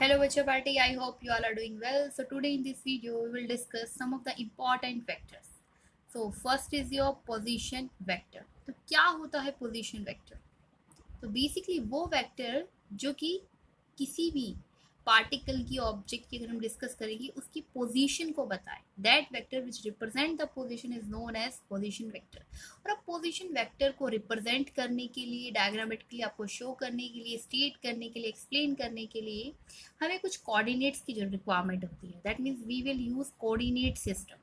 Hello Bacha Party, I hope you all are doing well. So today in this video we will discuss some of the important vectors. So first is your position vector. तो क्या होता है position vector? तो basically वो vector जो कि किसी भी पार्टिकल की ऑब्जेक्ट की अगर हम डिस्कस करेंगे उसकी पोजीशन को बताए, that vector which represent the position is known as position vector. और अब पोजीशन वेक्टर को रिप्रेजेंट करने के लिए, डायग्रामेटिकली आपको शो करने के लिए, स्टेट करने के लिए, एक्सप्लेन करने के लिए हमें कुछ कोऑर्डिनेट्स की जो रिक्वायरमेंट होती है, that means we will use coordinate system.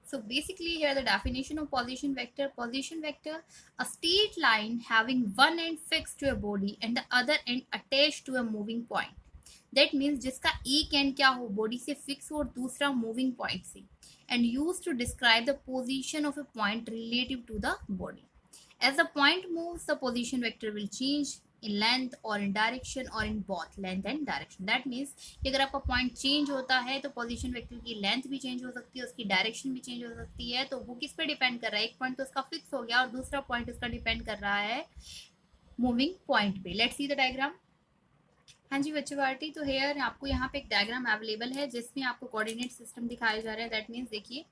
So basically here the definition of position vector. Position vector, a straight line having one end fixed to a body and the other end attached to a moving point. That means जिसका एक end क्या हो body से fix हो और दूसरा moving point से, and used to describe the position of a point relative to the body. As the point moves, the position vector will change in length or in direction or in both length and direction. That means कि अगर आपका point change होता है तो position vector की length भी change हो सकती है, उसकी डायरेक्शन भी चेंज हो सकती है। तो वो किस पे डिपेंड कर रहा है? एक पॉइंट तो उसका फिक्स हो गया और दूसरा पॉइंट उसका डिपेंड कर रहा है मूविंग पॉइंट पे। Let's see the diagram. हाँ जी बच्चे पार्टी, तो हेयर आपको यहाँ पे एक डायग्राम अवेलेबल है जिसमें आपको कोऑर्डिनेट सिस्टम दिखाया जा रहा है। दैट मीन्स देखिए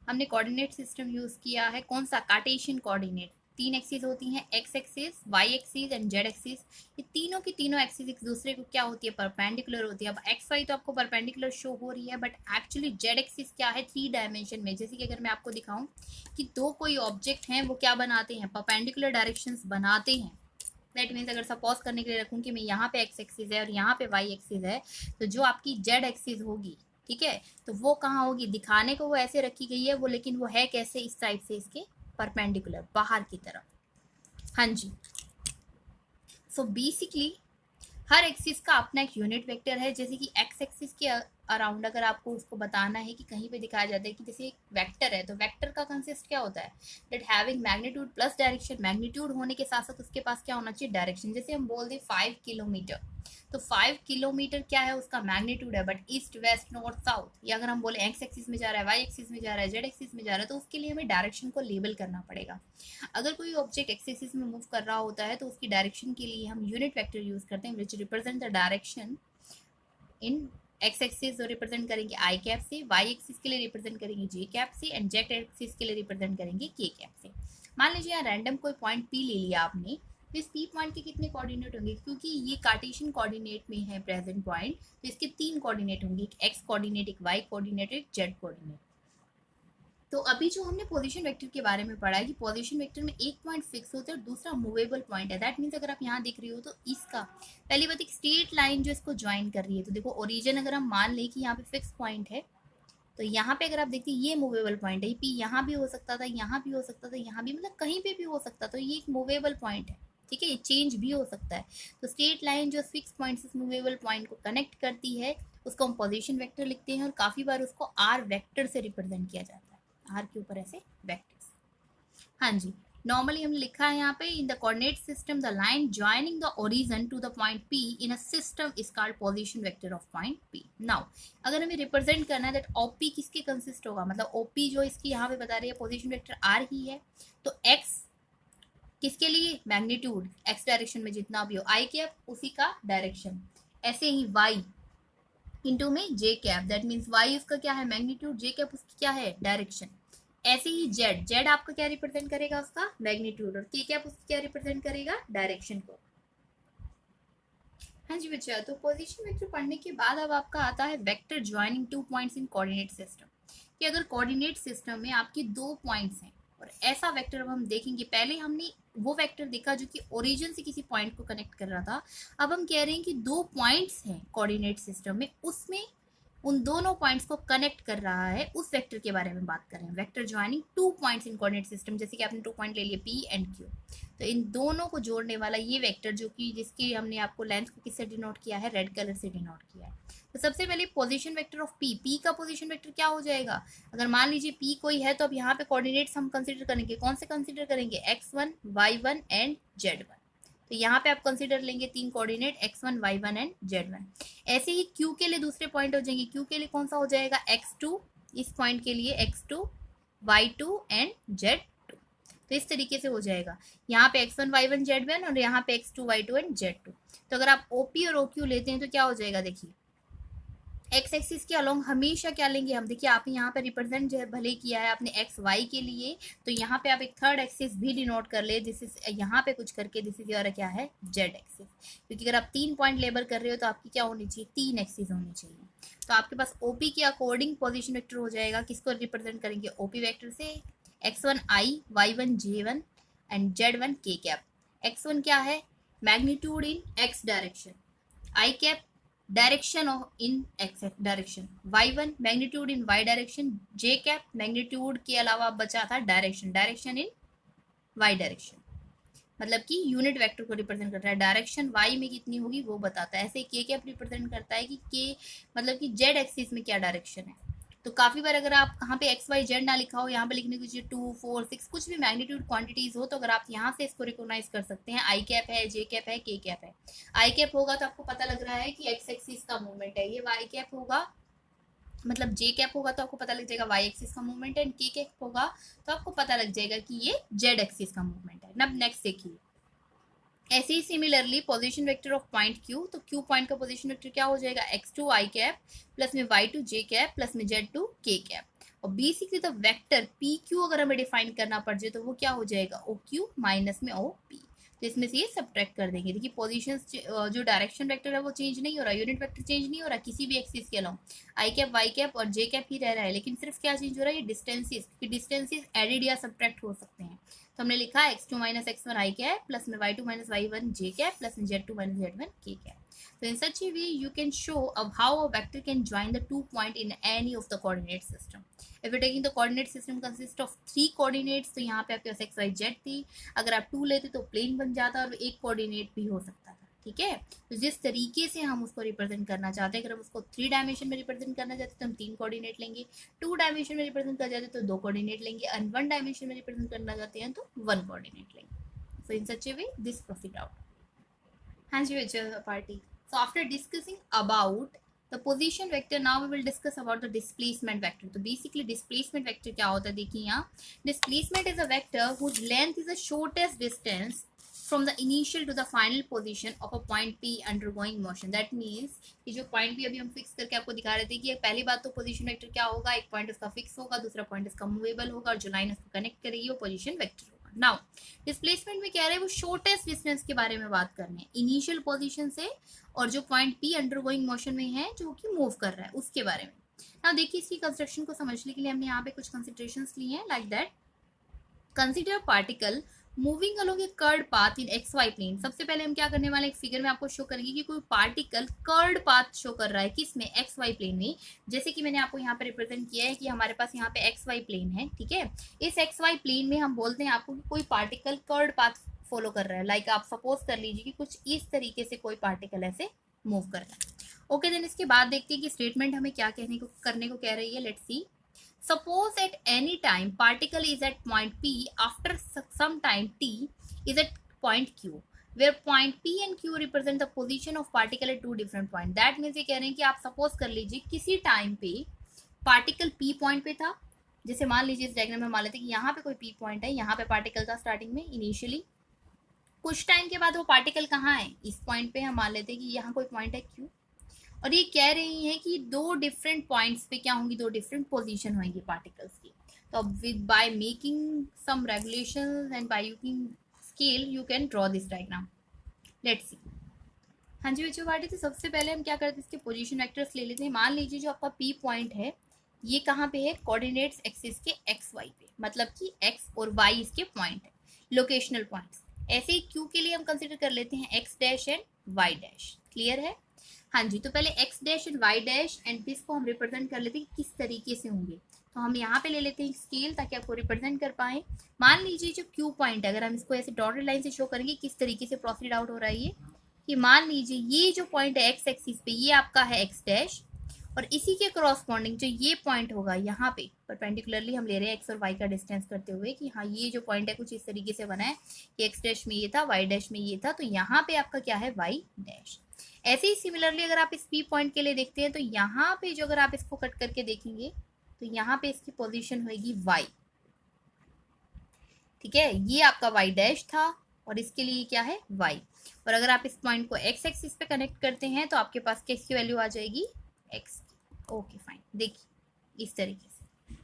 हमने कोऑर्डिनेट सिस्टम यूज किया है, कौन सा? Cartesian coordinate. तीन एक्सिस होती हैं, X axis, Y axis and Z axis. ये तीनों की तीनों एक्सिस एक दूसरे को क्या होती है? परपेंडिकुलर होती है। अब एक्स वाई तो आपको परपेंडिकुलर शो हो रही है, बट एक्चुअली जेड एक्सिस क्या है? 3 डायमेंशन में। जैसे कि अगर मैं आपको दिखाऊं कि दो कोई ऑब्जेक्ट हैं, वो क्या बनाते हैं? परपेंडिकुलर डायरेक्शंस बनाते हैं। दैट मीन्स अगर सपोज करने के लिए रखूं कि मैं यहाँ पे एक्स एक्सिस है और यहाँ पे वाई एक्सिस है, तो जो आपकी जेड एक्सिस होगी, ठीक है, तो वो कहाँ होगी? दिखाने को वो ऐसे रखी गई है वो, लेकिन वो है कैसे? इस साइड से इसके परपेंडिकुलर, बाहर की तरफ। हाँ जी। सो बेसिकली हर एक्सिस का अपना एक यूनिट वेक्टर है। जैसे कि एक्स एक्सिस के अराउंड अगर आपको उसको बताना है कि कहीं पे दिखाया जाता है कि जैसे एक वेक्टर है, तो वेक्टर का कंसिस्ट क्या होता है? That having magnitude plus direction. Magnitude होने के साथ साथ उसके पास क्या होना चाहिए? डायरेक्शन। जैसे हम बोल दें 5 किलोमीटर, तो 5 किलोमीटर क्या है? उसका मैग्नीट्यूड है, but east west north south, या अगर हम बोले एक्स एक्सिस में जा रहा है, वाई एक्सिस में जा रहा है, जेड एक्सिस में जा रहा है, तो उसके लिए हमें डायरेक्शन को लेबल करना पड़ेगा। अगर कोई ऑब्जेक्ट एक्स एक्सिस में मूव कर रहा होता है तो उसकी डायरेक्शन के लिए हम यूनिट वेक्टर यूज करते हैं विच represent the direction in x axis represent करेंगे आई कैप से, वाई एक्सिस के लिए रिप्रेजेंट करेंगे जे कैप से, एंड जेड एक्सिस के लिए रिप्रेजेंट करेंगे के कैप से। मान लीजिए यहाँ रैंडम कोई पॉइंट पी ले लिया आपने, तो इस पी पॉइंट के कितने कोऑर्डिनेट होंगे? क्योंकि ये कार्टेशियन कोऑर्डिनेट में है प्रेजेंट पॉइंट, तो इसके 3 कोऑर्डिनेट होंगे, एक एक्स कोऑर्डिनेट, एक वाई कोऑर्डिनेट, एक जेड कोऑर्डिनेट। तो अभी जो हमने पोजीशन वेक्टर के बारे में पढ़ा है कि पोजीशन वेक्टर में एक पॉइंट फिक्स होता है और दूसरा मूवेबल पॉइंट है। दैट मीन्स अगर आप यहाँ देख रही हो तो इसका पहली बात, एक स्ट्रेट लाइन जो इसको ज्वाइन कर रही है, तो देखो ओरिजिन अगर हम मान लें कि यहाँ पे फिक्स पॉइंट है, तो यहाँ पे अगर आप देखते हैं ये मूवेबल पॉइंट है। पी यहाँ भी हो सकता था, यहाँ भी हो सकता था, यहाँ भी, मतलब कहीं पे भी हो सकता था। तो ये एक मूवेबल पॉइंट है, ठीक है, ये चेंज भी हो सकता है। तो स्ट्रेट लाइन जो फिक्स पॉइंट से मूवेबल पॉइंट को कनेक्ट करती है उसको हम पोजीशन वेक्टर लिखते हैं, और काफी बार उसको आर वेक्टर से रिप्रेजेंट किया जाता है, आर के ऊपर ऐसे वेक्टर्स। हाँ जी, नॉर्मली हमने लिखा है यहाँ पे in the coordinate system the line joining the origin to the point P in a system is called position vector of point P. Now अगर हमें रिप्रेजेंट करना है दैट ओपी किसके कंसिस्ट होगा, मतलब ओपी जो इसकी यहाँ पे बता रही है पोजीशन वेक्टर आर ही है, तो एक्स किसके लिए? मैग्नीट्यूड, एक्स डायरेक्शन में जितना भी हो, आई कैप उसी का डायरेक्शन। ऐसे ही वाई इंटू में जे कैप, दैट मीन्स वाई उसका क्या है? मैग्नीट्यूड, जे कैप उसकी क्या है? डायरेक्शन। ऐसे ही जेड, जेड आपका क्या रिप्रेजेंट करेगा? उसका मैग्नीट्यूड, और के कैप उसकी क्या रिप्रेजेंट करेगा? डायरेक्शन को। हाँ जी बच्चा, तो पोजीशन वेक्टर पढ़ने के बाद अब आपका आता है vector joining two points in coordinate system. कि अगर कोऑर्डिनेट सिस्टम में आपके 2 पॉइंट्स हैं और ऐसा वेक्टर अब हम देखेंगे, पहले हमने वो वेक्टर देखा जो कि ओरिजिन से किसी पॉइंट को कनेक्ट कर रहा था, अब हम कह रहे हैं कि 2 पॉइंट्स हैं कोऑर्डिनेट सिस्टम में, उसमें उन दोनों पॉइंट्स को कनेक्ट कर रहा है, उस वेक्टर के बारे में बात कर रहे हैं। Vector joining 2 points in coordinate system, जैसे कि आपने 2 पॉइंट ले लिए पी एंड क्यू, तो इन दोनों को जोड़ने वाला ये वेक्टर जो कि जिसकी हमने आपको लेंथ को किससे डिनोट किया है? रेड कलर से डिनोट किया है। तो सबसे पहले position vector of P, P का पोजीशन वेक्टर क्या हो जाएगा? अगर मान लीजिए पी कोई है तो अब यहाँ पे कोऑर्डिनेट्स हम कंसीडर करेंगे, कौन से कंसीडर करेंगे? x1 y1 and z1। तो यहाँ पे आप कंसीडर लेंगे 3 coordinate x1 y1 and z1। ऐसे ही q के लिए दूसरे पॉइंट हो जाएंगे, q के लिए कौन सा हो जाएगा? x2, इस पॉइंट के लिए x2 y2 एंड z2। तो इस तरीके से हो जाएगा, यहाँ पे x1 y1 z1 और यहाँ पे x2 y2 एंड z2। तो अगर आप OP और OQ लेते हैं तो क्या हो जाएगा, देखिए एक्स एक्सिस के अलोंग हमेशा क्या लेंगे हम, देखिए आपने यहाँ पे रिप्रेजेंट जो है भले किया है आपने एक्स वाई के लिए, तो यहाँ पे आप एक थर्ड एक्सिस भी डिनोट कर ले, दिस इज यहाँ पे कुछ करके दिस इज योर क्या है जेड एक्सिस, क्योंकि अगर आप 3 पॉइंट लेबर कर रहे हो तो आपकी क्या होनी चाहिए, 3 एक्सिस होनी चाहिए। तो आपके पास ओपी के अकॉर्डिंग पोजिशन वेक्टर हो जाएगा, किसको रिप्रेजेंट करेंगे, ओपी वैक्टर से x1 i, y1 j1 and z1 k cap. x1 क्या है, magnitude in x direction, i cap direction in x direction, y1 magnitude in y direction, j cap magnitude के अलावा बचा था डायरेक्शन इन y डायरेक्शन, मतलब कि unit vector को represent करता है, डायरेक्शन y में कितनी होगी वो बताता है। ऐसे k कैप रिप्रेजेंट करता है कि k मतलब कि z एक्सिस में क्या डायरेक्शन है। तो काफी बार अगर आप कहाँ पे एक्स वाई जेड ना लिखा हो, यहाँ पे लिखने की 2 4 6 कुछ भी मैग्नीट्यूड क्वांटिटीज हो, तो अगर आप यहाँ से इसको रिकॉग्नाइज कर सकते हैं, आई कैप है, जे कैप है, के कैप है। आई कैप होगा तो आपको पता लग रहा है कि एक्स एक्सिस का मूवमेंट है, ये वाई कैप होगा मतलब जे कैप होगा तो आपको पता लग जाएगा वाई एक्सिस का मूवमेंट है, एंड के कैप होगा तो आपको पता लग जाएगा कि ये जेड एक्सिस का मूवमेंट है। अब नेक्स्ट देखिए, ऐसे ही similarly position vector of point Q, तो क्यू पॉइंट का पोजीशन वेक्टर क्या हो जाएगा, x2 i कैप प्लस में y2 j कैप प्लस में z2 k कैप। और basically the vector P Q अगर हमें डिफाइन करना पड़ जाए तो वो क्या हो जाएगा, ओ क्यू माइनस में ओ पी। तो इसमें से ये सब्ट्रैक्ट कर देंगे। देखिए पोजीशन जो डायरेक्शन वेक्टर है वो चेंज नहीं हो रहा, यूनिट वेक्टर चेंज नहीं हो रहा किसी भी एक्सिस के अलावा, आई कैप वाई कैप और जे कैप ही रह रहा है, लेकिन सिर्फ क्या चेंज हो रहा है, ये डिस्टेंसेस, क्योंकि डिस्टेंसेस एडिड या सब्ट्रैक्ट हो सकते हैं। तो हमने लिखा x2 minus x1 i cap plus में y2 minus y1 j cap plus में z2 minus z1 k cap. So in such a way you can show of how a vector can join the 2 point in any of the coordinate system. If you're taking the coordinate system consists of 3 coordinates, तो यहाँ पे आपके पास x y z थी, अगर आप 2 लेते तो plane बन जाता और एक कोऑर्डिनेट भी हो सकता था, ठीक है। तो जिस तरीके से हम उसको रिप्रेजेंट करना चाहते हैं, अगर हम उसको 3 डायमेंशन में रिप्रेजेंट करना चाहते हैं तो हम 3 कोऑर्डिनेट लेंगे, 2 डायमेंशन में रिप्रेजेंट करना चाहते हैं तो 2 कोऑर्डिनेट लेंगे, एंड 1 डायमेंशन में रिप्रेजेंट करना चाहते हैं तो 1 कोऑर्डिनेट लेंगे। सो इन सच ए वे दिस प्रोसीड आउट। हाँ जी party. So after discussing about the position vector, now we will discuss about the displacement vector. तो basically displacement vector क्या होता है, देखिए यहाँ displacement is a vector whose length is the shortest distance from the initial to the final position of a point P undergoing motion. That means कि जो point P अभी हम फिक्स करके आपको दिखा रहे थे कि पहली बात तो position vector क्या होगा, एक point उसका फिक्स होगा, दूसरा point इसका मूवेबल होगा और जो लाइन उसको कनेक्ट करेगी वो position vector होगा। नाउ डिस्प्लेसमेंट में कह रहे हैं वो शॉर्टेस्ट डिस्टेंस के बारे में बात करनी है, इनिशियल पोजीशन से और जो पॉइंट पी अंडरगोइंग मोशन में है जो कि मूव कर रहा है उसके बारे में। नाउ देखिए इसकी कंस्ट्रक्शन को समझने के लिए हमने यहाँ पे कुछ कंसिडरेशंस लिए हैं, like that consider particle moving along a curved path in X Y plane. सबसे पहले हम क्या करने वाले, एक फिगर में आपको शो करेंगे कि कोई पार्टिकल कर्ड पाथ शो कर रहा है किसमें, एक्स वाई प्लेन में। जैसे कि मैंने आपको यहाँ पे रिप्रेजेंट किया है कि हमारे पास यहाँ पे एक्स वाई प्लेन है, ठीक है। इस एक्स वाई प्लेन में हम बोलते हैं आपको कि कोई पार्टिकल कर्ड पाथ फॉलो कर रहा है, लाइक आप सपोज कर लीजिए कि कुछ इस तरीके से कोई पार्टिकल ऐसे मूव कर रहा है। ओके देन इसके बाद देखते हैं कि स्टेटमेंट हमें क्या करने को कह रही है। Let's see, suppose at any time particle is at point P after some time t is at point Q where point P and Q represent the position of particle at two different points. That means ये कह रहे हैं कि आप suppose कर लीजिए किसी time पे पार्टिकल P पॉइंट पे था, जैसे मान लीजिए इस डायग्राम में मान लेते हैं कि यहाँ पे कोई P पॉइंट है, यहाँ पे पार्टिकल था स्टार्टिंग में इनिशियली, कुछ टाइम के बाद वो पार्टिकल कहाँ है, इस पॉइंट पे हम मान लेते हैं कि यहाँ कोई पॉइंट है Q, और ये कह रही हैं कि दो डिफरेंट पॉइंट्स पे क्या होंगी, दो डिफरेंट पोजीशन होंगी पार्टिकल्स की। तो अब with by making some regulations and by using scale you can draw this diagram. Let's see. हाँ जी बच्चों पार्टी, तो सबसे पहले हम क्या करते हैं, इसके पोजीशन वेक्टर्स ले लेते हैं। मान लीजिए जो आपका पी पॉइंट है ये कहाँ पे है, कोऑर्डिनेट्स एक्सिस के एक्स वाई पे, मतलब कि एक्स और वाई इसके पॉइंट है, लोकेशनल पॉइंट्स। ऐसे ही क्यू के लिए हम कंसिडर कर लेते हैं X dash and Y dash. Clear है? हाँ जी, तो पहले X dash and Y dash and इसको हम रिप्रेजेंट कर लेते हैं कि किस तरीके से होंगे। तो हम यहाँ पे ले लेते हैं स्केल ताकि आपको रिप्रेजेंट कर पाए। मान लीजिए जो क्यू पॉइंट है, अगर हम इसको ऐसे डॉटेड लाइन से शो करेंगे किस तरीके से प्रोसीड आउट हो रहा है ये, कि मान लीजिए ये जो पॉइंट है एक्स एक्सिस पे ये आपका है एक्स डैश, और इसी के करस्पॉन्डिंग जो ये पॉइंट होगा यहाँ पे परपेंडिकुलरली हम ले रहे हैं एक्स और वाई का डिस्टेंस करते हुए कि हाँ ये जो पॉइंट है कुछ इस तरीके से बना है कि एक्स डैश में ये था, वाई डैश में ये था, तो यहाँ पे आपका क्या है वाई डैश। ऐसे ही सिमिलरली अगर आप इस पी पॉइंट के लिए देखते हैं तो यहाँ पे जो अगर आप इसको कट करके देखेंगे तो यहाँ पे इसकी पोजीशन होगी वाई, ठीक है, ये आपका y डैश था और इसके लिए क्या है y। और अगर आप इस पॉइंट को x एक्सिस पे कनेक्ट करते हैं तो आपके पास किस की वैल्यू आ जाएगी, x। ओके फाइन, देखिए इस तरीके से।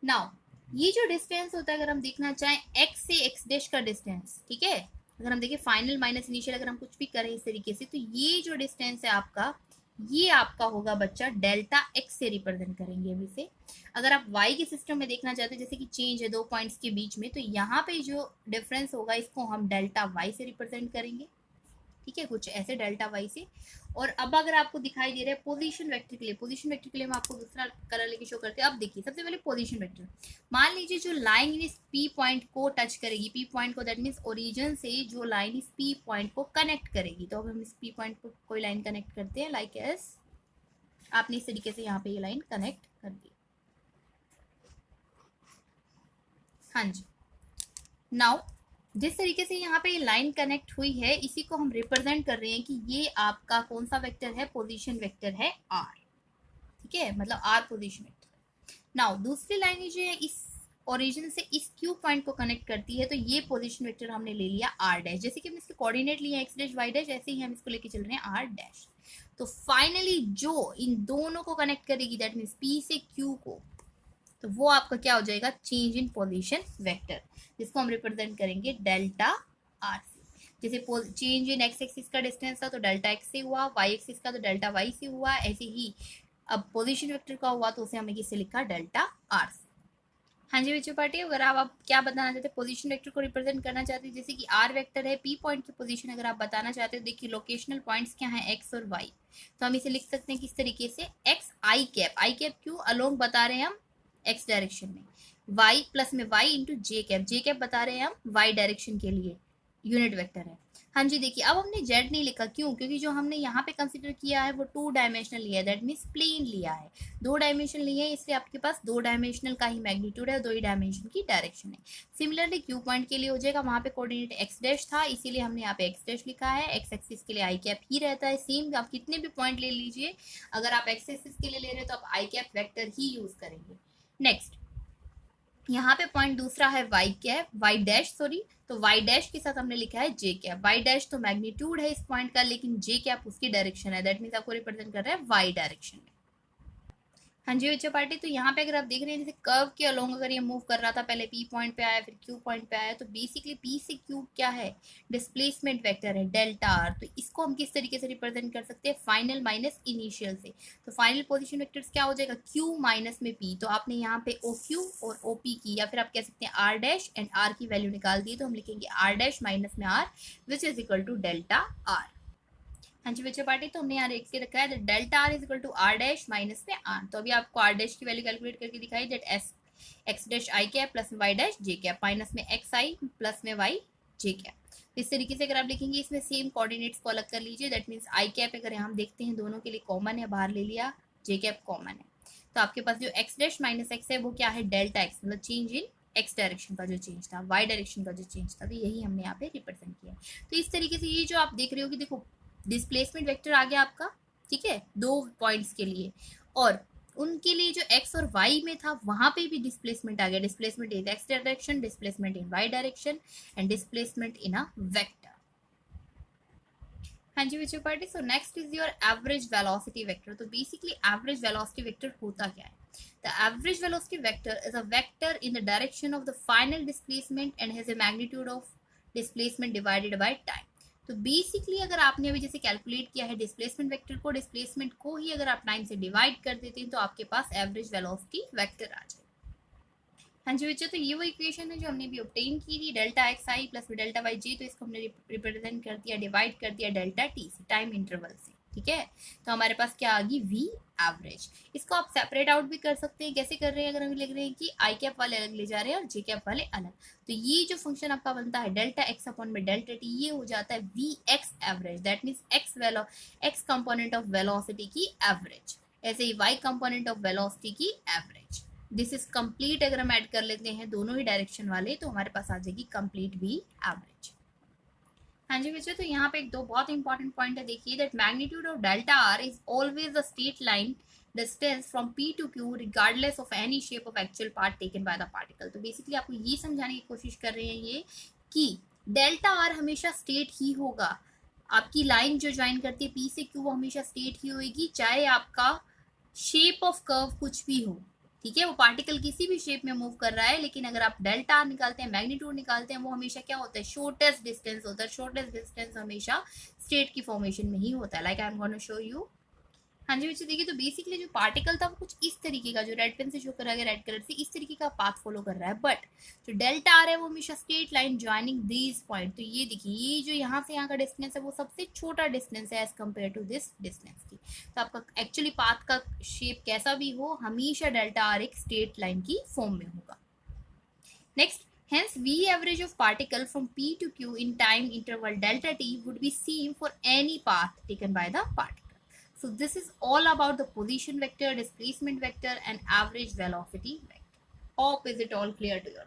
नाउ ये जो डिस्टेंस होता है, अगर हम देखना चाहें x से x डैश का डिस्टेंस, ठीक है, अगर हम देखें फाइनल माइनस इनिशियल, अगर हम कुछ भी करें इस तरीके से, तो ये जो डिस्टेंस है आपका, ये आपका होगा बच्चा डेल्टा x से रिप्रेजेंट करेंगे अभी से। अगर आप y के सिस्टम में देखना चाहते हैं, जैसे कि चेंज है दो पॉइंट्स के बीच में, तो यहाँ पे जो डिफरेंस होगा इसको हम डेल्टा y से रिप्रेजेंट करेंगे, ठीक है, कुछ ऐसे डेल्टा वाई से। और अब अगर आपको दिखाई दे रहा है पोजीशन वेक्टर के लिए, पोजीशन वेक्टर के लिए हम आपको दूसरा कलर लेके शो करते हैं। अब देखिए सबसे पहले पोजीशन वेक्टर, मान लीजिए जो लाइन इस पी पॉइंट को टच करेगी, पी पॉइंट को, दैट मीन्स ओरिजिन से जो लाइन इस पी पॉइंट को कनेक्ट करेगी, तो अब हम इस पी पॉइंट को कोई लाइन कनेक्ट करते हैं, लाइक एस आपने इस तरीके से यहाँ पे ये लाइन कनेक्ट कर दी। हाँ जी, नाउ जिस तरीके से यहाँ पे लाइन कनेक्ट हुई है, इसी को हम रिप्रेजेंट कर रहे हैं कि ये आपका कौन सा वेक्टर है, पोजीशन वेक्टर है आर, ठीक है, मतलब आर पोजीशन वेक्टर। नाउ दूसरी लाइन जो है इस ओरिजिन से इस क्यू पॉइंट को कनेक्ट करती है, तो ये पोजीशन वेक्टर हमने ले लिया आर डैश। जैसे कि हम इसके कोऑर्डिनेट लिए एक्स डैश वाई डैश, ऐसे ही हम इसको लेके चल रहे हैं आर डैश। तो फाइनली जो इन दोनों को कनेक्ट करेगी, दैट मीन्स पी से क्यू को, तो वो आपका क्या हो जाएगा, चेंज इन पोजीशन वेक्टर, जिसको हम रिप्रेजेंट करेंगे डेल्टा आर से। जैसे चेंज इन एक्स एक्सिस का डिस्टेंस था तो डेल्टा एक्स से हुआ, वाई एक्सिस का तो डेल्टा वाई से हुआ, ऐसे ही अब पोजीशन वेक्टर का हुआ तो उसे हमने किससे लिखा, डेल्टा आर से। हाँ जी बच्चों पार्टी, अगर आप क्या बताना चाहते हैं, पोजीशन वेक्टर को रिप्रेजेंट करना चाहते हैं, जैसे कि आर वेक्टर है, पी पॉइंट की पोजीशन अगर आप बताना चाहते हो, देखिए लोकेशनल पॉइंट्स क्या हैं, एक्स और वाई, तो हम इसे लिख सकते हैं किस तरीके से, एक्स आई कैप, आई कैप क्यों, अलोंग बता रहे हैं हम एक्स डायरेक्शन में, वाई प्लस में वाई इंटू जे कैप, जे कैप बता रहे हैं हम वाई डायरेक्शन के लिए, यूनिट वेक्टर है। हाँ जी, देखिए अब हमने जेड नहीं लिखा, क्यों, क्योंकि जो हमने यहाँ पे कंसिडर किया है वो 2 डायमेंशनल लिया है, दैट मीन्स प्लेन लिया है, 2 डायमेंशन लिए है, इसलिए आपके पास 2 डायमेंशनल का ही मैग्नीट्यूड है, 2 ही डायमेंशन की डायरेक्शन है। सिमिलरली क्यू पॉइंट के लिए हो जाएगा, वहाँ पे कोऑर्डिनेट एक्स डैश था, इसीलिए हमने यहाँ पे एक्स डैश लिखा है, एक्स एक्सिस के लिए आई कैप ही रहता है, सेम आप कितने भी पॉइंट ले लीजिए, अगर आप एक्स एक्सिस के लिए ले रहे हैं तो आप आई कैप वेक्टर ही यूज करेंगे। नेक्स्ट यहाँ पे पॉइंट दूसरा है Y cap, Y dash sorry, तो वाई डैश के साथ हमने लिखा है जे कैप, वाई डैश तो मैग्नीट्यूड है इस पॉइंट का, लेकिन जे कैप उसकी डायरेक्शन है, दैट मीन्स आपको रिप्रेजेंट कर रहा है वाई डायरेक्शन में। हाँ जी बच्चों पार्टी, तो यहाँ पे अगर आप देख रहे हैं जैसे कर्व के अलोंग अगर ये मूव कर रहा था, पहले पी पॉइंट पे आया फिर क्यू पॉइंट पे आया, तो बेसिकली पी से क्यू क्या है, डिस्प्लेसमेंट वेक्टर है डेल्टा आर, तो इसको हम किस तरीके से रिप्रेजेंट कर सकते हैं, फाइनल माइनस इनिशियल से, तो फाइनल पोजीशन वेक्टर्स क्या हो जाएगा, क्यू माइनस में पी, तो आपने यहाँ पे ओ क्यू और ओ पी की, या फिर आप कह सकते हैं आर डैश एंड आर की वैल्यू निकाल दी, तो हम लिखेंगे आर डैश माइनस में R which is equal to delta R. हाँ जी बच्चों पार्टी, तो हमने यहाँ लिख के रखा है delta R is equal to R dash minus में आर, तो अभी आपको आर डैश की वैल्यू कैलकुलेट करके दिखाई, that's X dash I cap plus में Y dash J cap minus में एक्स आई प्लस में वाई जे कैप। इस तरीके से अगर आप लिखेंगे, इसमें सेम कोऑर्डिनेट्स को अलग कर लीजिए, दैट मीन्स आई कैप अगर हम देखते हैं दोनों के लिए कॉमन है, बाहर ले लिया, जे कैप कॉमन है, तो आपके पास जो एक्स डैश माइनस एक्स है वो क्या है, डेल्टा एक्स, मतलब चेंज इन एक्स डायरेक्शन का जो चेंज था, वाई डायरेक्शन का जो चेंज था, तो यही हमने यहाँ पे रिप्रेजेंट किया। तो इस तरीके से ये जो आप देख रहे हो कि देखो डिस्प्लेसमेंट वेक्टर आ गया आपका, ठीक है, 2 पॉइंट्स के लिए, और उनके लिए जो x और y में था वहां पे भी डिस्प्लेसमेंट आ गया, displacement in x direction, displacement in y direction and displacement in a vector. हाँ जी बच्चों party, so next is your average velocity vector. तो बेसिकली एवरेज वेलोसिटी वेक्टर होता क्या है, the average velocity vector is a vector in the direction of the final displacement and has a magnitude of displacement divided by time. तो basically अगर आपने अभी जैसे calculate किया है डिस्प्लेसमेंट वेक्टर को, डिस्प्लेसमेंट को ही अगर आप टाइम से डिवाइड कर देते हैं तो आपके पास एवरेज वेलोसिटी वेक्टर आ जाए। हाँ जी बच्चों, तो ये वो इक्वेशन है जो हमने भी ऑब्टेन की थी, delta x I plus delta Y जी, तो इसको हमने रिप्रेजेंट कर दिया, डिवाइड कर दिया डेल्टा टी से, टाइम इंटरवल से, ठीक है, तो हमारे पास क्या आ गई, वी एवरेज। इसको आप सेपरेट आउट भी कर सकते हैं, कैसे कर रहे हैं, अगर हम लिख रहे हैं कि आई कैप वाले अलग ले जा रहे हैं और जे कैप वाले अलग, तो ये जो फंक्शन आपका बनता है डेल्टा एक्स अपॉन में डेल्टा टी, ये हो जाता है V X average, that means X component of velocity की एवरेज, ऐसे ही वाई कंपोनेंट ऑफ वेलोसिटी की एवरेज। दिस इज कंप्लीट, अगर हम ऐड कर लेते हैं दोनों ही डायरेक्शन वाले तो हमारे पास आ जाएगी कंप्लीट वी एवरेज। हाँ जी बच्चों, तो यहाँ पे एक दो बहुत इंपॉर्टेंट पॉइंट है, देखिए that magnitude of delta R is always a straight line distance from P to Q regardless of any shape of actual path taken by the particle। तो बेसिकली आपको ये समझाने की कोशिश कर रहे हैं ये कि डेल्टा आर हमेशा स्टेट ही होगा। आपकी लाइन जो ज्वाइन करती है P से Q वो हमेशा स्टेट ही होगी, चाहे आपका शेप ऑफ कर्व कुछ भी हो। ठीक है, वो पार्टिकल किसी भी शेप में मूव कर रहा है, लेकिन अगर आप डेल्टा आर निकालते हैं, मैग्नीट्यूड निकालते हैं, वो हमेशा क्या होता है, शॉर्टेस्ट डिस्टेंस होता है। शॉर्टेस्ट डिस्टेंस हमेशा स्टेट की फॉर्मेशन में ही होता है। Like I am gonna show you. हाँ जी बच्चे देखिए, तो बेसिकली जो पार्टिकल था वो कुछ इस तरीके का, जो रेड पेन से शो करा गया रेड कलर से, इस तरीके का पाथ फॉलो कर रहा है। बट जो डेल्टा आर है वो हमेशा straight line joining these point. तो ये देखिए, ये जो यहाँ से यहाँ का डिस्टेंस है वो सबसे छोटा डिस्टेंस है as compare to this distance की। तो आपका एक्चुअली पाथ का शेप कैसा भी हो, हमेशा डेल्टा आर एक स्ट्रेट लाइन की फॉर्म में होगा। Next, hence V average of particle from P to Q in time interval delta t would be same for any path taken by the particle. So this is all about the position vector, displacement vector and average velocity vector. Hope is it all clear to you?